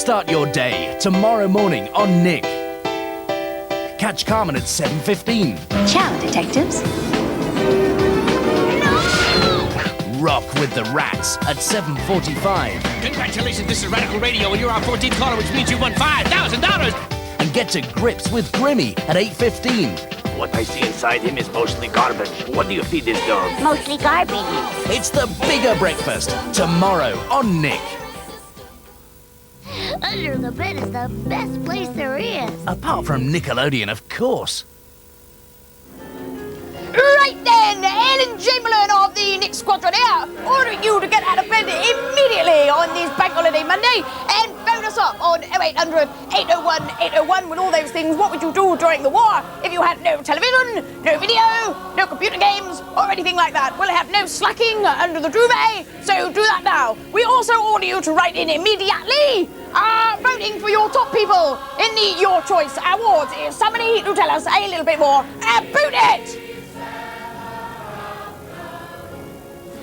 Start your day tomorrow morning on Nick. Catch Carmen at 7:15. Ciao, detectives. Rock with the Rats at 7:45. Congratulations, this is Radical Radio, and you're our 14th caller, which means you won $5,000. And get to grips with Grimmy at 8:15. What I see inside him is mostly garbage. What do you feed this dog? Mostly garbage. It's the bigger breakfast tomorrow on Nick. Under the bed is the best place there is. Apart from Nickelodeon, of course. Right then, Helen Chamberlain of the Nick Squadron here, ordering you to get out of bed immediately on this Bank Holiday Monday and phone us up on 0800 801 801 with all those things. What would you do during the war if you had no television, no video, no computer games or anything like that? We'll have no slacking under the duvet, so do that now. We also order you to write in immediately voting for your top people in the Your Choice Awards. Is somebody to tell us a little bit more about it?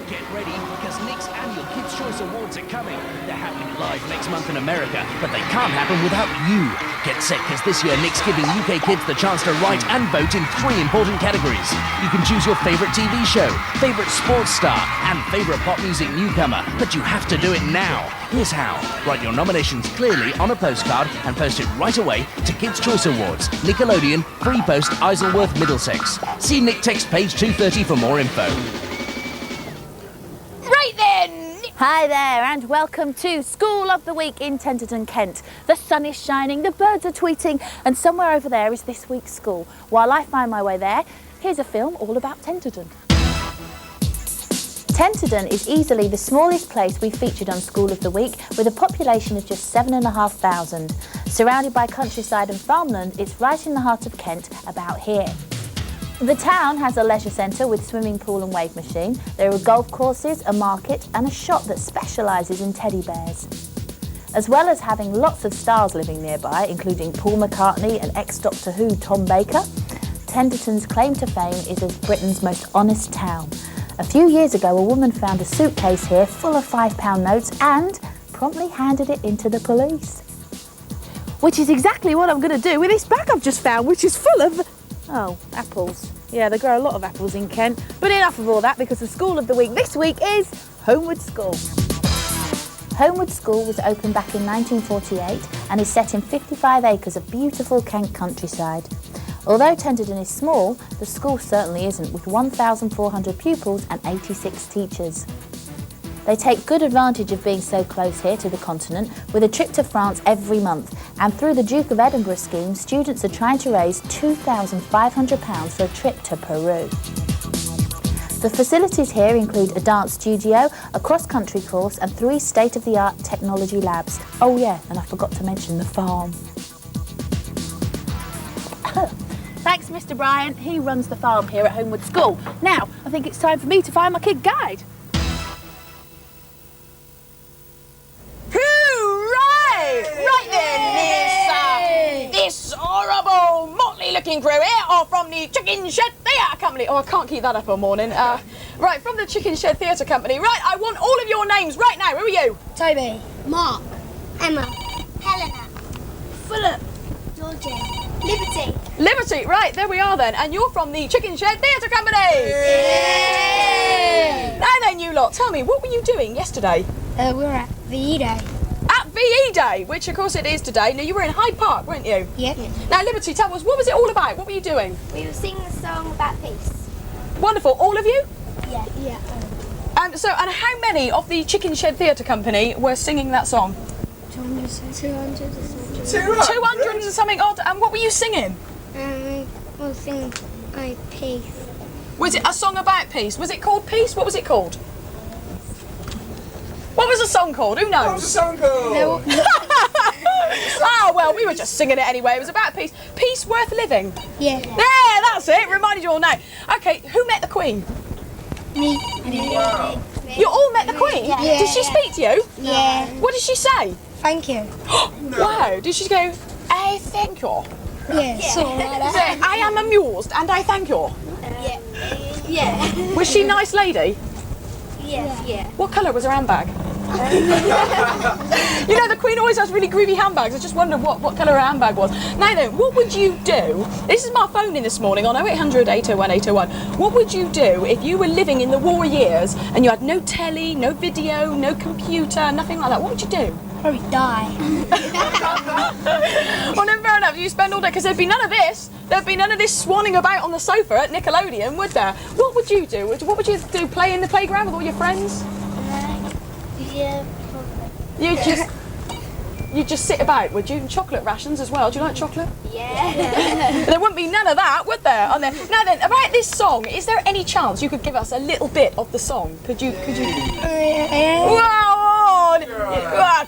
Get ready, because Nick's annual Kids' Choice Awards are coming. They're happening live next month in America, but they can't happen without you. Get set, because this year Nick's giving UK kids the chance to write and vote in 3 important categories. You can choose your favourite TV show, favourite sports star, and favourite pop music newcomer, but you have to do it now. Here's how. Write your nominations clearly on a postcard and post it right away to Kids' Choice Awards, Nickelodeon, Free Post, Isleworth, Middlesex. See Nick Text page 230 for more info. Hi there and welcome to School of the Week in Tenterden, Kent. The sun is shining, the birds are tweeting, and somewhere over there is this week's school. While I find my way there, here's a film all about Tenterden. Tenterden is easily the smallest place we've featured on School of the Week, with a population of just 7,500. Surrounded by countryside and farmland, it's right in the heart of Kent, about here. The town has a leisure centre with swimming pool and wave machine. There are golf courses, a market and a shop that specialises in teddy bears. As well as having lots of stars living nearby, including Paul McCartney and ex-Doctor Who Tom Baker, Tenterden's claim to fame is as Britain's most honest town. A few years ago, a woman found a suitcase here full of £5 notes and promptly handed it into the police. Which is exactly what I'm going to do with this bag I've just found, which is full of... oh, apples. Yeah, they grow a lot of apples in Kent. But enough of all that, because the School of the Week this week is Homewood School. Homewood School was opened back in 1948 and is set in 55 acres of beautiful Kent countryside. Although Tenterden is small, the school certainly isn't, with 1,400 pupils and 86 teachers. They take good advantage of being so close here to the continent, with a trip to France every month, and through the Duke of Edinburgh scheme, students are trying to raise £2,500 for a trip to Peru. The facilities here include a dance studio, a cross-country course and 3 state-of-the-art technology labs. Oh yeah, and I forgot to mention the farm. Thanks, Mr. Bryan. He runs the farm here at Homewood School. Now, I think it's time for me to find my kid guide. This horrible, motley-looking crew here are from the Chicken Shed Theatre Company. Oh, I can't keep that up all morning. Right, from the Chicken Shed Theatre Company. Right, I want all of your names right now. Who are you? Toby. Mark. Emma. Helena. Philip. Georgie. Liberty. Liberty, right, there we are then. And you're from the Chicken Shed Theatre Company. Yay! Now then, you lot, tell me, what were you doing yesterday? We were at VE Day. At VE Day, which of course it is today. Now, you were in Hyde Park, weren't you? Yeah. Now, Liberty, tell us, what was it all about? What were you doing? We were singing a song about peace. Wonderful. All of you? Yeah. Yeah. And how many of the Chicken Shed Theatre Company were singing that song? 200 and something odd. And what were you singing? We were singing about peace. Was it a song about peace? Was it called Peace? What was it called? What was the song called? Who knows? What was the song called? Oh, well, we were just singing it anyway. It was about peace. Peace worth living? Yeah. There, that's it. Reminded you all now. Okay, who met the Queen? Me. Wow. You all met the Queen? Yeah. Did she speak to you? Yeah. What did she say? Thank you. Wow. Did she go, I thank you? Yeah. Something like that. I am amused and I thank you. Yeah. Was she a nice lady? Yeah. Yeah. What colour was her handbag? You know, the Queen always has really groovy handbags. I just wondered what colour her handbag was. Now then, what would you do? This is my phone in this morning on 0800 801 801. What would you do if you were living in the war years and you had no telly, no video, no computer, nothing like that? What would you do? Probably die. Well, then fair enough. You spend all day, because there'd be none of this. There'd be none of this swanning about on the sofa at Nickelodeon, would there? What would you do? What would you do? Play in the playground with all your friends? Yeah, probably. You'd just sit about, would you? And chocolate rations as well. Do you like chocolate? Yeah. There wouldn't be none of that, would there? On there. Now then, about this song, is there any chance you could give us a little bit of the song? Could you? Wow!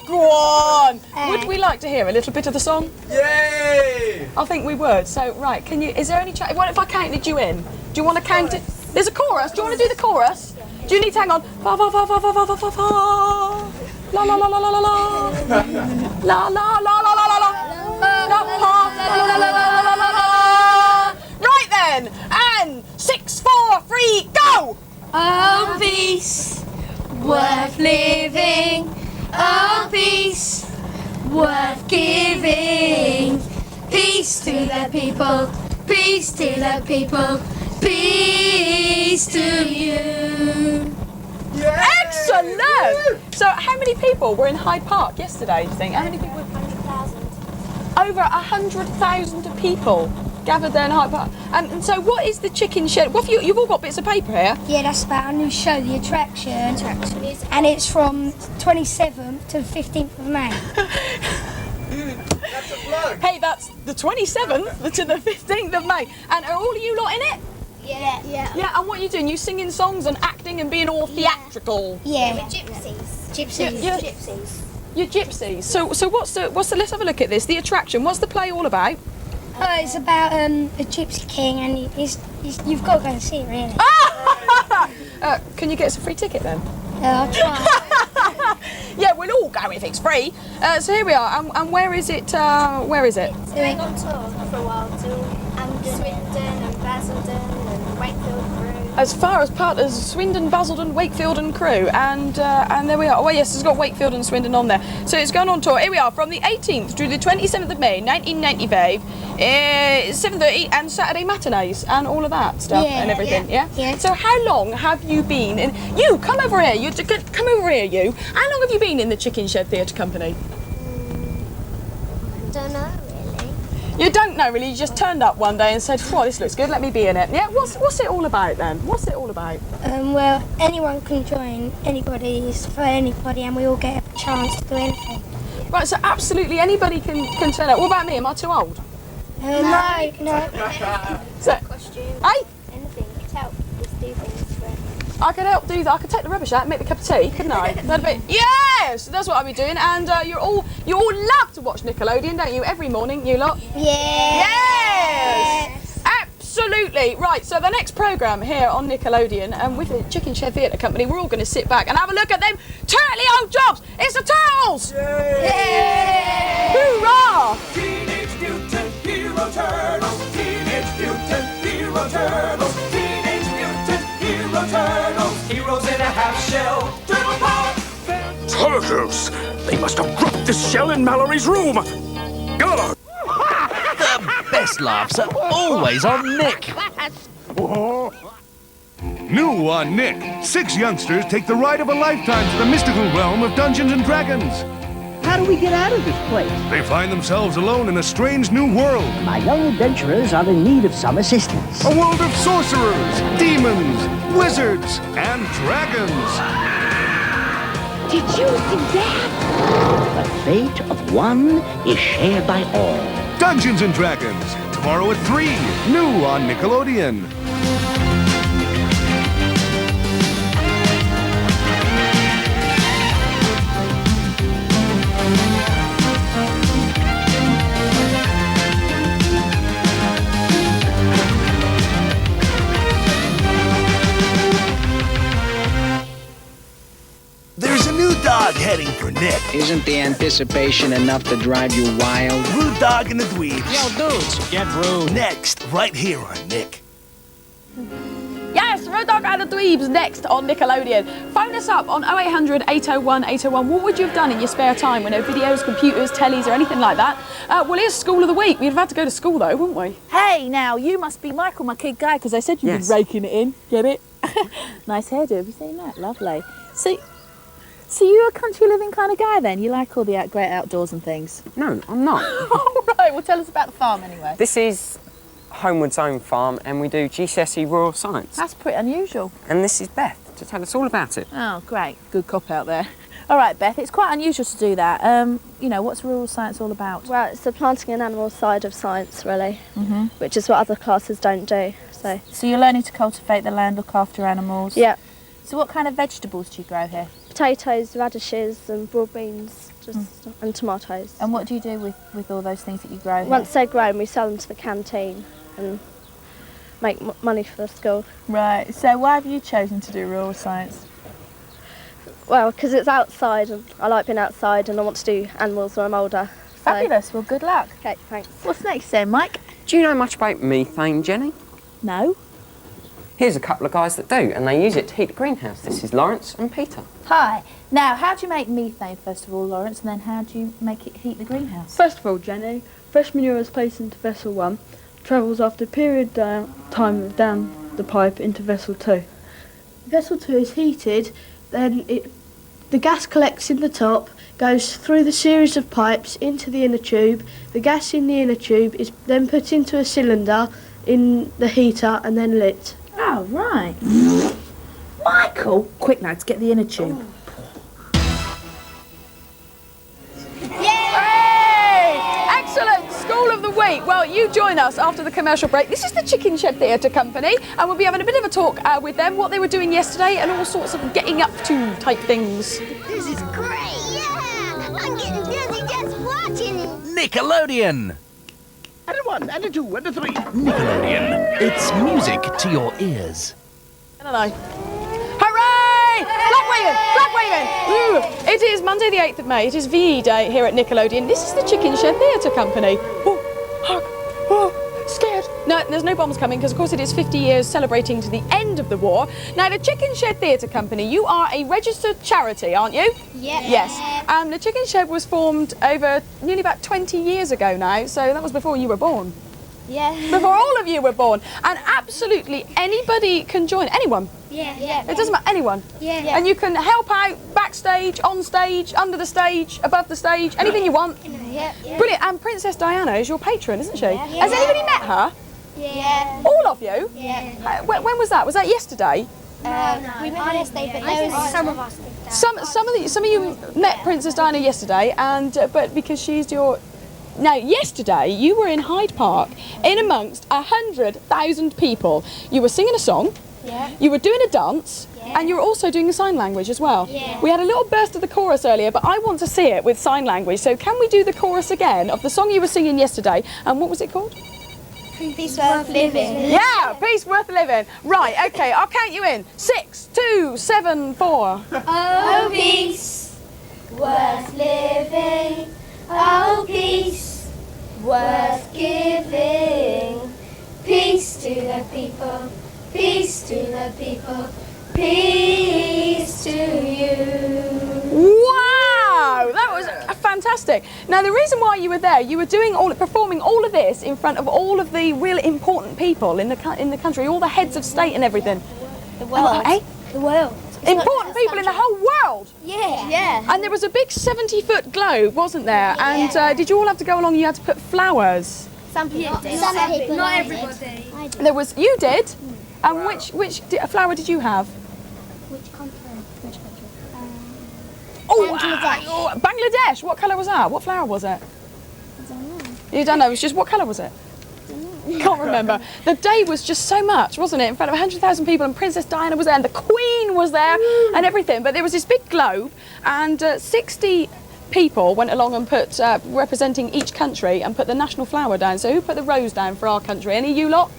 Go on! Would we like to hear a little bit of the song? Yay! I think we would. So, right, can you? Is there any chance? What if I counted you in? Do you want to count it? There's a chorus. Do you want to do the chorus? Do you need to hang on? Fa fa fa fa fa fa fa fa fa. La la la la la la la. La la la la la la la. La la la la la la la. Right then, and 6, 4, 3, go! Oh, peace, worth living. Oh, peace, worth giving. Peace to the people. Peace to the people. Peace to you. Excellent! So, how many people were in Hyde Park yesterday, do you think? How many people? 100,000. Over 100,000 people gathered there in Hyde Park. And so, what is the chicken shed? What have you've all got bits of paper here. Yeah, that's about our new show, The Attraction. And it's from 27th to the 15th of May. That's a plug. Hey, that's the 27th to the 15th of May. And are all of you lot in it? Yeah. Yeah, and what are you doing? You singing songs and acting and being all theatrical? Yeah. We're gypsies. Gypsies. Yeah. Gypsies. You're gypsies. So what's the let's have a look at this. The Attraction. What's the play all about? Oh, it's about a gypsy king, and you've got to go and see it, really. Can you get us a free ticket then? I'll try. Yeah, we'll all go if it's free. So here we are. And where is it? Where is it? Doing on tour for a while to Swindon and Basildon and Wakefield Crew. As far as part of Swindon, Basildon, Wakefield and Crewe, and there we are. Oh yes, it's got Wakefield and Swindon on there. So it's going on tour. Here we are from the 18th to the 27th of May, 1995. 7:30 and Saturday matinees and all of that stuff and everything. Yeah. So how long have you been in? You come over here. You come over here. You. How long have you been in the Chicken Shed Theatre Company? I don't know, really. You don't know really. You just turned up one day and said, "Oh, this looks good. Let me be in it." Yeah. What's it all about then? What's it all about? Well, anyone can join. Anybody is for anybody, and we all get a chance to do anything. Right. So absolutely anybody can turn up. What about me? Am I too old? No. So, Costume. hey, Anything. Help us do things for I could help do that. I could take the rubbish out and make me a cup of tea, couldn't I? That'd be yes. That's what I'd be doing. And you all love to watch Nickelodeon, don't you? Every morning, you lot. Yes. Absolutely. Right. So the next programme here on Nickelodeon, and with the Chicken Shed Theatre Company, we're all going to sit back and have a look at them turtly old jobs. It's the Turtles. Yay! Hoorah! Teenage Mutant Hero Turtles. Teenage Mutant Hero Turtles. Teenage Mutant Hero Turtles. Heroes in a half shell. Turtle power. Turtles! They must have dropped this shell in Mallory's room! Go! The best laughs are always on Nick. New on Nick, 6 youngsters take the ride of a lifetime to the mystical realm of Dungeons and Dragons. How do we get out of this place? They find themselves alone in a strange new world. My young adventurers are in need of some assistance. A world of sorcerers, demons, wizards, and dragons. Did you see that? The fate of one is shared by all. Dungeons and Dragons, tomorrow at 3, new on Nickelodeon. There's a new dog heading for Nick. Isn't the anticipation enough to drive you wild? Rude Dog and the Dweebs. Yo, dudes, get rude. Next, right here on Nick. Yes, Dog and the Dweebs next on Nickelodeon. Phone us up on 0800 801 801. What would you have done in your spare time with no videos, computers, tellies or anything like that? Well, here's School of the Week. We'd have had to go to school though, wouldn't we? Hey, now, you must be Michael, my kid guy, because I said you'd be raking it in. Get it? Nice hairdo. Have you seen that? Lovely. So you're a country living kind of guy then? You like all the great outdoors and things? No, I'm not. All right, well tell us about the farm anyway. This is Homewood's own farm and we do GCSE rural science. That's pretty unusual. And this is Beth to tell us all about it. Oh, great. Good cop out there. All right, Beth, it's quite unusual to do that. You know, what's rural science all about? Well, it's the planting and animal side of science, really, which is what other classes don't do. So you're learning to cultivate the land, look after animals? Yeah. So what kind of vegetables do you grow here? Potatoes, radishes and broad beans and tomatoes. And what do you do with all those things that you grow here? Once they're grown, we sell them to the canteen and make money for the school. Right, so why have you chosen to do rural science? Well, because it's outside and I like being outside and I want to do animals when I'm older. Fabulous, well good luck. Okay, thanks. What's next then, Mike? Do you know much about methane, Jenny? No. Here's a couple of guys that do, and they use it to heat the greenhouse. This is Lawrence and Peter. Hi. Now, how do you make methane, first of all, Lawrence, and then how do you make it heat the greenhouse? First of all, Jenny, fresh manure is placed into vessel 1, travels after a period time down the pipe into vessel 2. Vessel 2 is heated, then the gas collects in the top, goes through the series of pipes into the inner tube. The gas in the inner tube is then put into a cylinder in the heater and then lit. Oh, right. Michael! Quick, lads, get the inner tube. Yay! Excellent! School of the Week. Well, you join us after the commercial break. This is the Chicken Shed Theatre Company, and we'll be having a bit of a talk with them, what they were doing yesterday, and all sorts of getting up to type things. This is great, yeah! I'm getting dizzy just watching it. Nickelodeon! And a 1, and a 2, and a 3. Nickelodeon. It's music to your ears. I don't know. Hooray! Flag waving! Flag waving! It is Monday the 8th of May. It is VE Day here at Nickelodeon. This is the Chicken Shed Theatre Company. Scared. No, there's no bombs coming because, of course, it is 50 years celebrating to the end of the war. Now, the Chicken Shed Theatre Company, you are a registered charity, aren't you? Yeah. Yes. The Chicken Shed was formed over nearly about 20 years ago now, so that was before you were born. Yeah. Before all of you were born. And absolutely anybody can join. Anyone. Yeah. It doesn't matter, anyone. Yeah. And you can help out backstage, on stage, under the stage, above the stage, anything you want. Yeah. Brilliant. And Princess Diana is your patron, isn't she? Yeah. Has anybody met her? Yeah. All of you? Yeah. When was that? Was that yesterday? We met yesterday, but there was some of us did that. Some of you met Princess Diana yesterday, and but because she's your. Now, yesterday you were in Hyde Park in amongst 100,000 people. You were singing a song. Yeah. You were doing a dance. Yeah. And you were also doing sign language as well. Yeah. We had a little burst of the chorus earlier, but I want to see it with sign language. So can we do the chorus again of the song you were singing yesterday? And what was it called? Peace worth living. Yeah, peace worth living. Right, okay, I'll count you in. 6, 2, 7, 4. Oh, peace worth living. Oh, peace worth giving. Peace to the people. Peace to the people. Peace to you. Wow, that was fantastic. Now, the reason why you were there, you were performing all of this in front of all of the real important people in the country, all the heads of state and everything. The world. The world. Important people in the whole world. Yeah. And there was a big 70-foot globe, wasn't there? And did you all have to go along? You had to put flowers. Some people did. Some people Not did. everybody. There was. You did. And which flower did you have? Which country? Oh, Bangladesh. What colour was that? What flower was it? I don't know. You don't know. It was just what colour was it? Can't remember. The day was just so much, wasn't it? In front of 100,000 people, and Princess Diana was there, and the Queen was there, and everything. But there was this big globe, and 60 people went along and put, representing each country, and put the national flower down. So who put the rose down for our country? Any of you lot?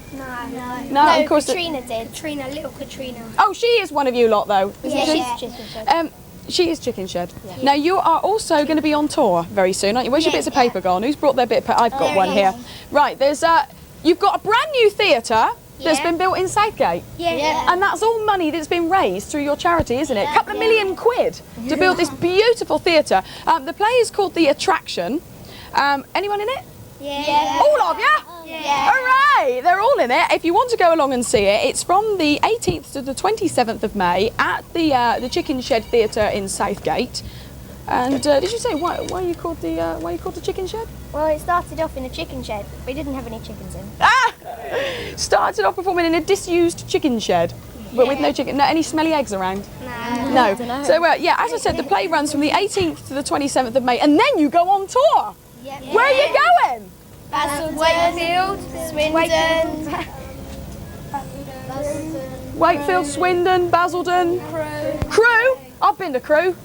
No, of course. Katrina did. Little Katrina. Oh, she is one of you lot, though. Yeah, Isn't she? She is Chicken Shed. Yeah. Now, you are also going to be on tour very soon, aren't you? Where's your bits of paper gone? Who's brought their bit of paper? I've got one here. Right, there's you've got a brand new theatre that's been built in Southgate? Yeah. And that's all money that's been raised through your charity, isn't it? A couple of million quid to build this beautiful theatre. The play is called The Attraction. Anyone in it? Yeah. All of you? Yeah. Hooray! They're all in it. If you want to go along and see it, it's from the 18th to the 27th of May at the Chicken Shed Theatre in Southgate. And did you say why you called the Chicken Shed? Well, it started off in a chicken shed. We didn't have any chickens in. Started off performing in a disused chicken shed, but with no chicken. No, any smelly eggs around? No. No. So yeah, as I said, the play runs from the 18th to the 27th of May, and then you go on tour. Yeah. Where are you going? Wakefield, Swindon, Wakefield, Swindon, Basildon. Crewe? I've been to Crewe.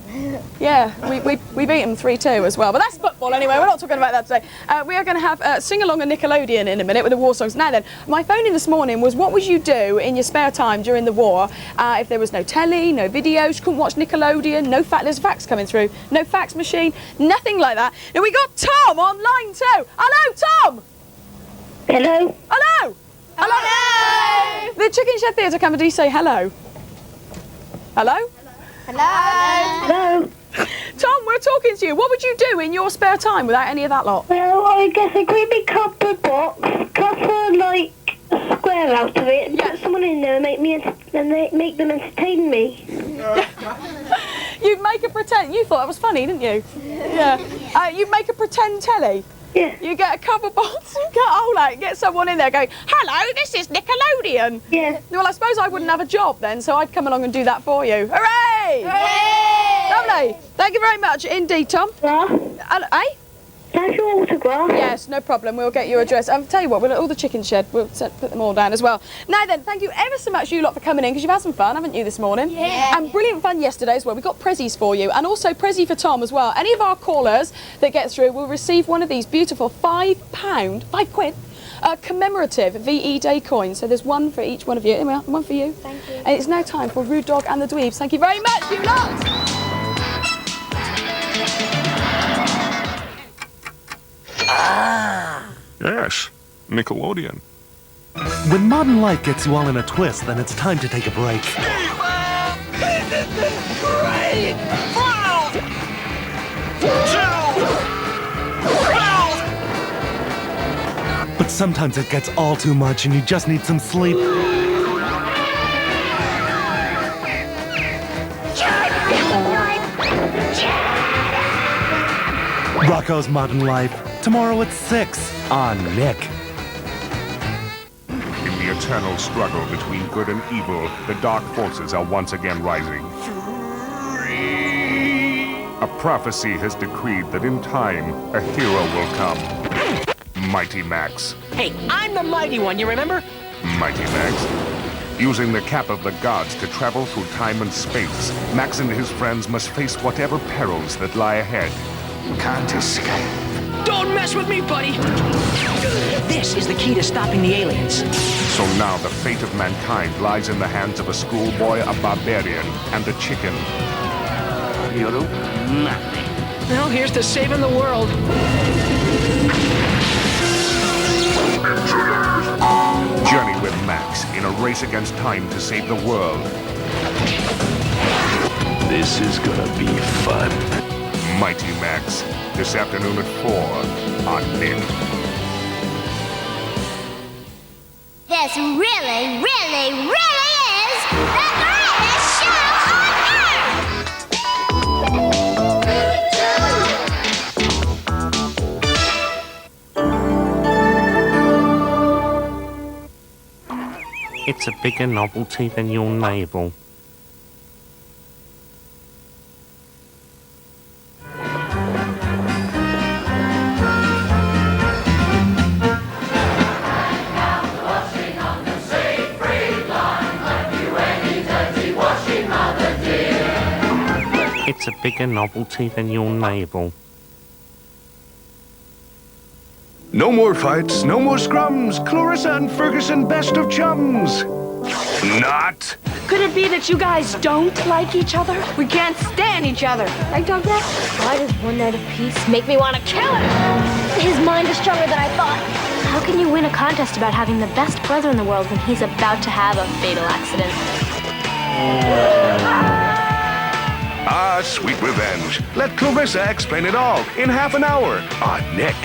Yeah, we beat them 3-2 as well. But that's football anyway, we're not talking about that today. We are going to have sing-along a Nickelodeon in a minute with the war songs. Now then, my phone in this morning was what would you do in your spare time during the war if there was no telly, no videos, couldn't watch Nickelodeon, no there's fax coming through, no fax machine, nothing like that. Now we got Tom on line 2. Hello, Tom! Hello? Hello! Hello! The Chicken Shed Theatre Company say hello. Hello? Hello. Hello. Tom, we're talking to you. What would you do in your spare time without any of that lot? Well, I guess a great big cardboard box, cut a square out of it, and put someone in there and make them entertain me. You'd make a pretend. You thought that was funny, didn't you? Yeah. You'd make a pretend telly. Yeah. You get a cover box, you get a hole out, get someone in there going, hello, this is Nickelodeon. Yeah. Well, I suppose I wouldn't have a job then, so I'd come along and do that for you. Hooray! Hooray! Lovely. Thank you very much indeed, Tom. Eh? That's your autograph. Yes, no problem. We'll get your address. I'll tell you what, all the Chicken Shed, we'll put them all down as well. Now then, thank you ever so much, you lot, for coming in, because you've had some fun, haven't you, this morning? Yeah. And brilliant fun yesterday as well. We've got prezzies for you, and also prezzie for Tom as well. Any of our callers that get through will receive one of these beautiful £5 commemorative VE Day coins. So there's one for each one of you. Anyway, one for you. Thank you. And it's now time for Rude Dog and the Dweebs. Thank you very much, you lot! Yes, Nickelodeon. When modern life gets you all in a twist, then it's time to take a break. But sometimes it gets all too much and you just need some sleep. Rocco's Modern Life, tomorrow at 6 on Nick. In the eternal struggle between good and evil, the dark forces are once again rising. A prophecy has decreed that in time, a hero will come. Mighty Max. Hey, I'm the mighty one, you remember? Mighty Max. Using the cap of the gods to travel through time and space, Max and his friends must face whatever perils that lie ahead. Can't escape. Don't mess with me, buddy! This is the key to stopping the aliens. So now the fate of mankind lies in the hands of a schoolboy, a barbarian, and a chicken. You'll do nothing. Well, here's to saving the world. Journey with Max in a race against time to save the world. This is gonna be fun. Mighty Max, this afternoon at 4 on Nick. This really, really, really is the greatest show It's a bigger novelty than your navel. It's a bigger novelty than your navel. No more fights, no more scrums. Clarissa and Ferguson, best of chums. Not. Could it be that you guys don't like each other? We can't stand each other. Right, Dog Dad? Why does one night of peace make me want to kill him? His mind is stronger than I thought. How can you win a contest about having the best brother in the world when he's about to have a fatal accident? Ah, sweet revenge. Let Clarissa explain it all in half an hour on Nick.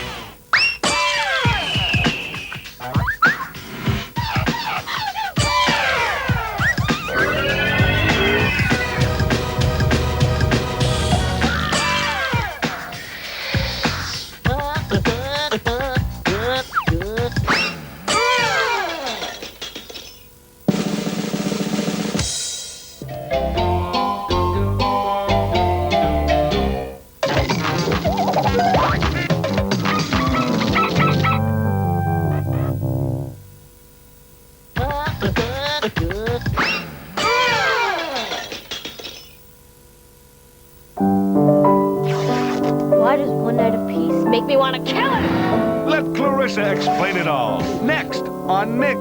Why does one night of peace make me want to kill him? Let Clarissa explain it all next on Nick.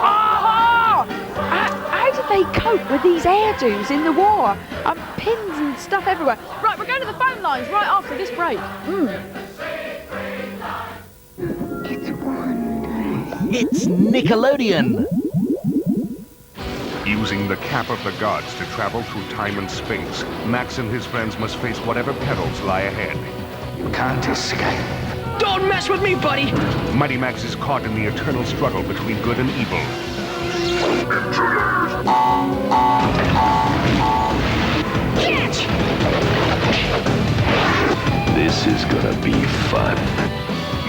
Oh! How did they cope with these hairdos in the war? Pins and stuff everywhere. Right, we're going to the phone lines right after this break. It's Nickelodeon. Using the cap of the gods to travel through time and space, Max and his friends must face whatever perils lie ahead. You can't escape. Don't mess with me, buddy! Mighty Max is caught in the eternal struggle between good and evil. Catch! This is gonna be fun.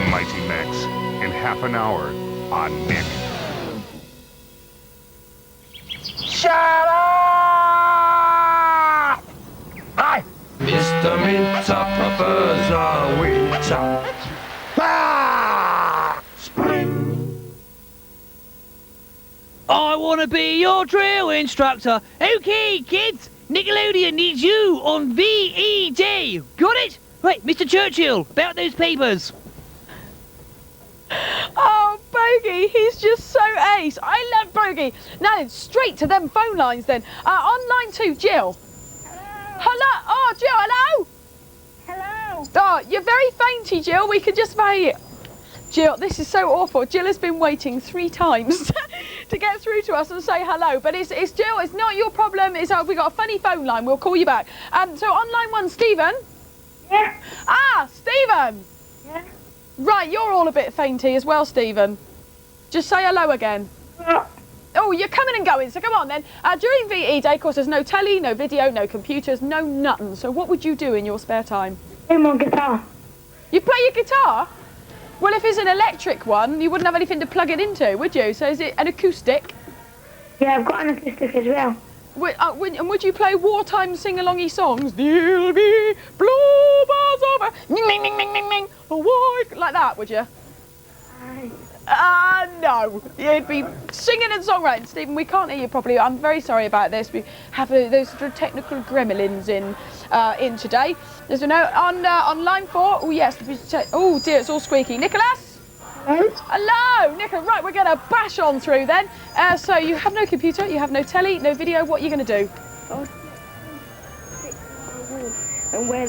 Mighty Max, in half an hour on Nick. Shut up! Hi! Mr. Minter prefers a winter. Spring. I want to be your drill instructor. Okay, kids, Nickelodeon needs you on VED. Got it? Right, Mr. Churchill, about those papers. Oh, Bogey, he's just so ace. I love Bogey. Now then, straight to them phone lines then. On line 2, Jill. Hello. Oh, Jill, hello? Hello. Oh, you're very fainty, Jill. We can just about hear. Jill, this is so awful. Jill has been waiting 3 times to get through to us and say hello. But it's Jill, it's not your problem. It's we got a funny phone line. We'll call you back. So on line 1, Stephen. Yeah. Ah, Stephen. Yeah. Right, you're all a bit fainty as well, Stephen. Just say hello again. Oh, you're coming and going, so come on then. During VE Day, of course, there's no telly, no video, no computers, no nothing. So what would you do in your spare time? Play my guitar. You play your guitar? Well, if it's an electric one, you wouldn't have anything to plug it into, would you? So is it an acoustic? Yeah, I've got an acoustic as well. And would you play wartime sing-alongy songs? There'll be bluebirds over, ming, ming, ming, ming, ming, ming, like that, would you? No. You'd be singing and songwriting. Stephen, we can't hear you properly. I'm very sorry about this. We have those sort of technical gremlins in today. There's a note on line 4. Oh, yes. Oh, dear, it's all squeaky. Nicholas? Hello? Hello, Nicholas. Right, we're going to bash on through then. So you have no computer, you have no telly, no video. What are you going to do? And wear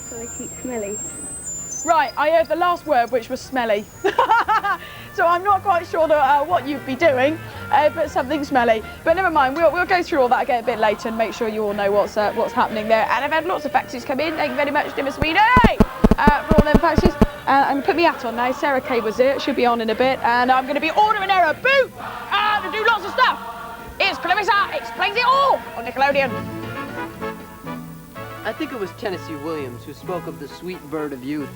so they keep smelly. Right, I heard the last word, which was smelly. So I'm not quite sure what you'd be doing, but something smelly. But never mind, we'll go through all that again a bit later and make sure you all know what's happening there. And I've had lots of faxes come in. Thank you very much, Dimmer Sweeney, for all them faxes. I'm going to put my hat on now. Sarah Kay was here. She'll be on in a bit. And I'm going to be ordering her a boot to do lots of stuff. It's Clarissa Explains It All on Nickelodeon. I think it was Tennessee Williams who spoke of the sweet bird of youth.